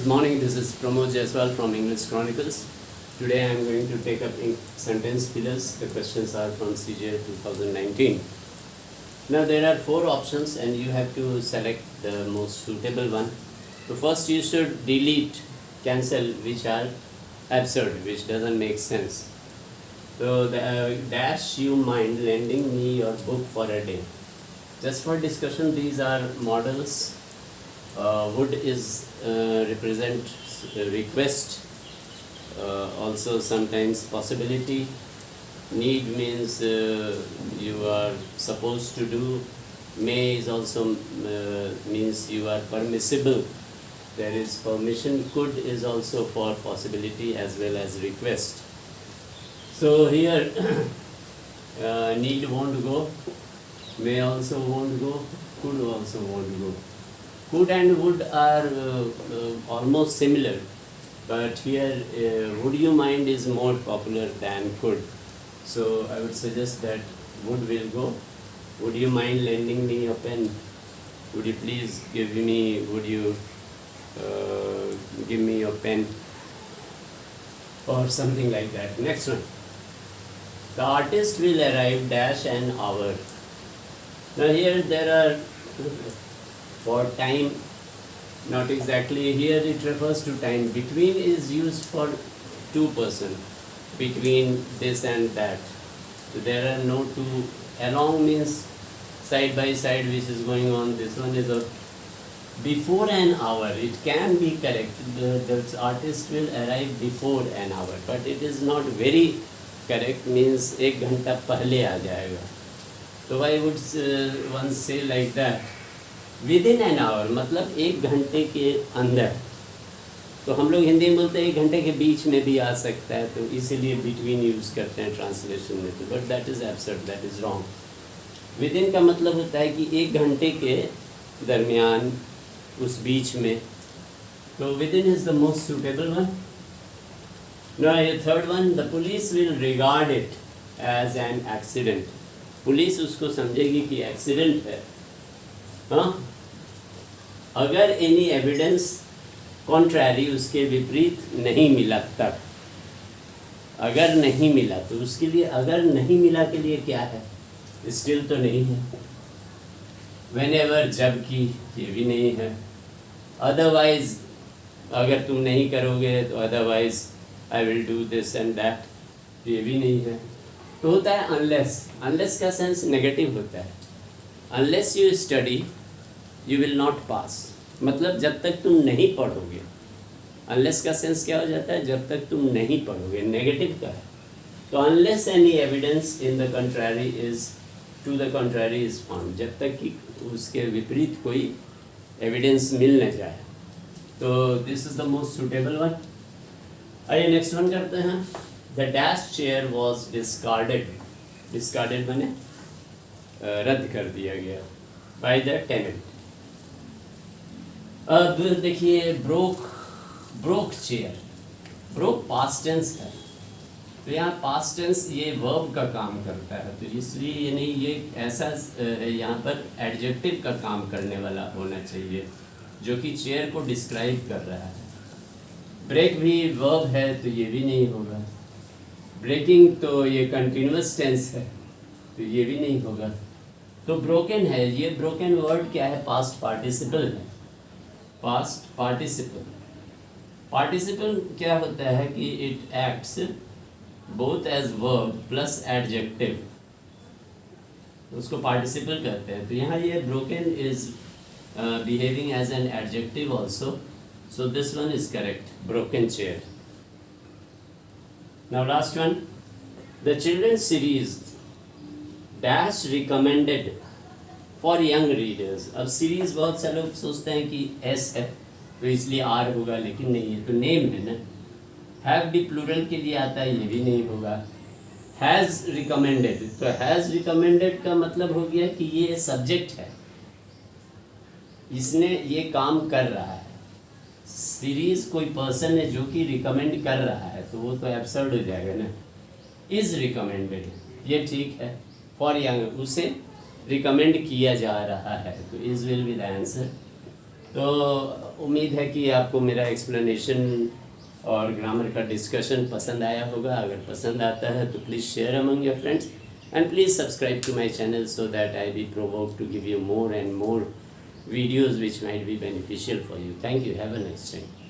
Good morning, this is Pramod Jaiswal from English Chronicles. Today I am going to take up sentence fillers. The questions are from CJ 2019. Now there are 4 options and you have to select the most suitable one. So first you should delete, cancel which are absurd, which doesn't make sense. So the dash you mind lending me your book for a day. Just for discussion, these are models. Would is represent request, also sometimes possibility. Need means you are supposed to do. May is also means you are permissible. There is permission. Could is also for possibility as well as request. So here need won't go, may also won't go, could also won't go. Could and would are almost similar, but here would you mind is more popular than could. So I would suggest that would will go. Would you mind lending me a pen? Would you please give me, would you give me your pen? Or something like that. Next one. The artist will arrive dash an hour. Now here there are for time, not exactly, here it refers to time. Between is used for 2 person, between this and that. So there are no two. Along means side by side which is going on. This one is a before an hour. It can be correct. The artist will arrive before an hour, but it is not very correct, means 1 घंटा पहले आ जाएगा. So I would once say like that. Within an hour मतलब 1 घंटे के अंदर. तो हम लोग हिंदी में बोलते हैं 1 घंटे के बीच में भी आ सकता है, तो इसीलिए बिटवीन यूज़ करते हैं ट्रांसलेशन में. तो but that is absurd, that is wrong. Within का मतलब होता है कि 1 घंटे के दरमियान, उस बीच में. तो within is the most suitable one. Now ये third one, the police will regard it as an accident. Police उसको समझेगी कि एक्सीडेंट है. हाँ, अगर एनी एविडेंस कॉन्ट्रैरी, उसके विपरीत नहीं मिला तब. अगर नहीं मिला तो उसके लिए, अगर नहीं मिला के लिए क्या है, स्टिल तो नहीं है. व्हेनेवर जबकि ये भी नहीं है. अदरवाइज अगर तुम नहीं करोगे तो otherwise I will do this and that, ये भी नहीं है. तो होता है अनलेस. अनलेस का सेंस नेगेटिव होता है. Unless you study you will not pass, मतलब जब तक तुम नहीं पढ़ोगे. अनलेस का सेंस क्या हो जाता है, जब तक तुम नहीं पढ़ोगे, नेगेटिव का है. तो unless any evidence in the contrary is, to the contrary is found, जब तक कि उसके विपरीत कोई एविडेंस मिल न जाए. तो this is the most suitable one. आइए नेक्स्ट वन करते हैं. The dash chair was discarded. Discarded माने रद्द कर दिया गया बाय द टेनेंट. अब देखिए broke chair. Broke past tense है, तो यहाँ पास्ट टेंस ये वर्ब का काम करता है, तो इसलिए यानी ये ऐसा यहाँ पर एडजेक्टिव का काम करने वाला होना चाहिए जो कि चेयर को डिस्क्राइब कर रहा है. ब्रेक भी वर्ब है, तो ये भी नहीं होगा. ब्रेकिंग तो ये कंटिन्यूअस टेंस है, तो ये भी नहीं होगा. तो ब्रोकन है. ये ब्रोकन वर्ड क्या है, पास्ट पार्टिसिपल है. Past participle. पार्टिसिपल क्या होता है कि it acts both as verb plus adjective, उसको पार्टिसिपल कहते हैं. तो यहाँ ये broken is behaving as an adjective also. So this one is correct, broken chair. Now last one, the children series dash recommended for young readers. अब series बहुत से लोग सोचते हैं कि एस है तो इसलिए आर होगा, लेकिन नहीं है, तो नेम है ना. हैव भी प्लूरल के लिए आता है, ये भी नहीं होगा. हैज़ रिकमेंडेड, तो हैज़ रिकमेंडेड का मतलब हो गया कि ये सब्जेक्ट है, इसने ये काम कर रहा है. सीरीज कोई पर्सन है जो कि रिकमेंड कर रहा है, तो वो तो एब्सर्ड हो जाएगा ना. इज रिकमेंडेड, ये ठीक है. फॉर यंग, उसे रिकमेंड किया जा रहा है, तो is will be the answer. तो उम्मीद है कि आपको मेरा एक्सप्लेनेशन और ग्रामर का डिस्कशन पसंद आया होगा. अगर पसंद आता है तो please share among your friends and please subscribe to my channel so that I be provoked to give you more and more videos which might be beneficial for you. Thank you. Have a nice time.